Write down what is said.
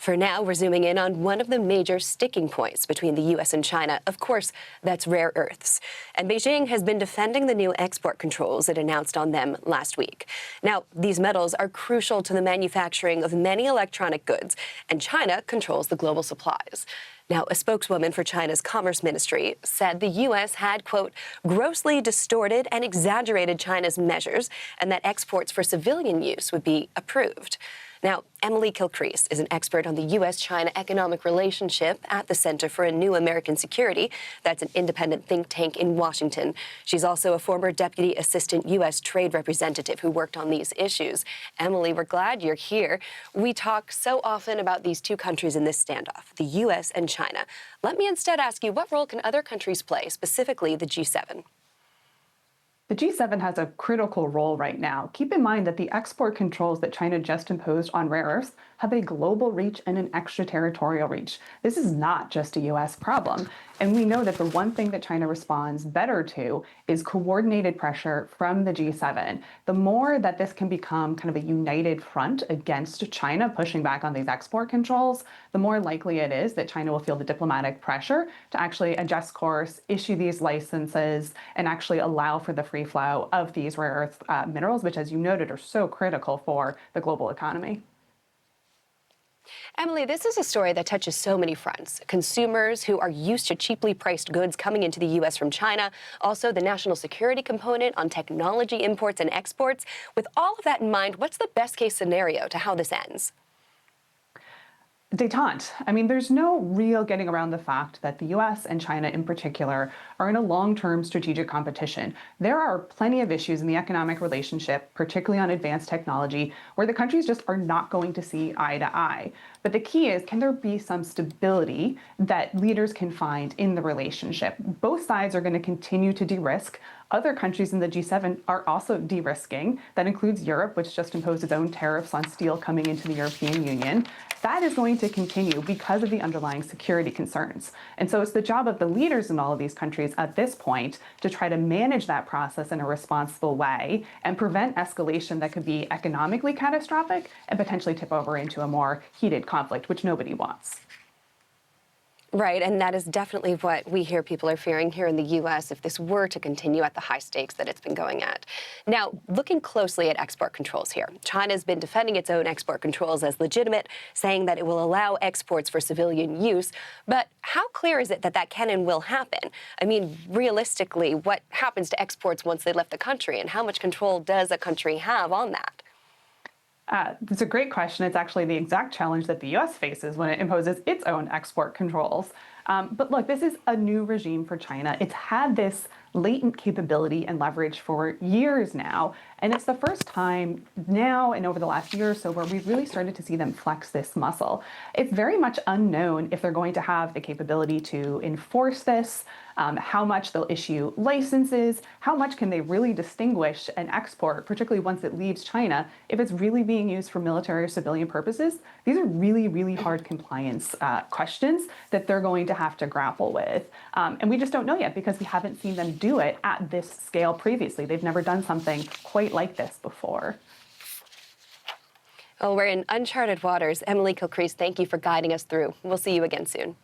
For now, we're zooming in on one of the major sticking points between the U.S. and China. Of course, that's rare earths. And Beijing has been defending the new export controls it announced on them last week. Now, these metals are crucial to the manufacturing of many electronic goods, and China controls the global supplies. Now, a spokeswoman for China's Commerce Ministry said the U.S. had, quote, grossly distorted and exaggerated China's measures and that exports for civilian use would be approved. Now, Emily Kilcrease is an expert on the U.S.-China economic relationship at the Center for a New American Security. That's an independent think tank in Washington. She's also a former Deputy Assistant U.S. Trade Representative who worked on these issues. Emily, we're glad you're here. We talk so often about these two countries in this standoff, the U.S. and China. Let me instead ask you, what role can other countries play, specifically the G7? The G7 has a critical role right now. Keep in mind that the export controls that China just imposed on rare earths have a global reach and an extraterritorial reach. This is not just a U.S. problem. And we know that the one thing that China responds better to is coordinated pressure from the G7. The more that this can become kind of a united front against China pushing back on these export controls, the more likely it is that China will feel the diplomatic pressure to actually adjust course, issue these licenses, and actually allow for the free flow of these rare earth minerals, which, as you noted, are so critical for the global economy. Emily, this is a story that touches so many fronts. Consumers who are used to cheaply priced goods coming into the U.S. from China, also the national security component on technology imports and exports. With all of that in mind, what's the best case scenario to how this ends? Détente. I mean, there's no real getting around the fact that the U.S. and China in particular are in a long-term strategic competition. There are plenty of issues in the economic relationship, particularly on advanced technology, where the countries just are not going to see eye to eye. But the key is, can there be some stability that leaders can find in the relationship? Both sides are going to continue to de-risk. Other countries in the G7 are also de-risking. That includes Europe, which just imposed its own tariffs on steel coming into the European Union. That is going to continue because of the underlying security concerns. And so it's the job of the leaders in all of these countries at this point to try to manage that process in a responsible way and prevent escalation that could be economically catastrophic and potentially tip over into a more heated conflict, which nobody wants. Right, and that is definitely what we hear people are fearing here in the U.S. if this were to continue at the high stakes that it's been going at. Now, looking closely at export controls here, China's been defending its own export controls as legitimate, saying that it will allow exports for civilian use. But how clear is it that that can and will happen? I mean, realistically, what happens to exports once they left the country, and how much control does a country have on that? It's a great question. It's actually the exact challenge that the U.S. faces when it imposes its own export controls. But look, this is a new regime for China. It's had this latent capability and leverage for years now. And it's the first time now and over the last year or so where we've really started to see them flex this muscle. It's very much unknown if they're going to have the capability to enforce this, how much they'll issue licenses, how much can they really distinguish an export, particularly once it leaves China, if it's really being used for military or civilian purposes. These are really, really hard compliance questions that they're going to have to grapple with. And we just don't know yet because we haven't seen them do it at this scale previously. They've never done something quite like this before. Well, we're in uncharted waters. Emily Kilcrease, thank you for guiding us through. We'll see you again soon.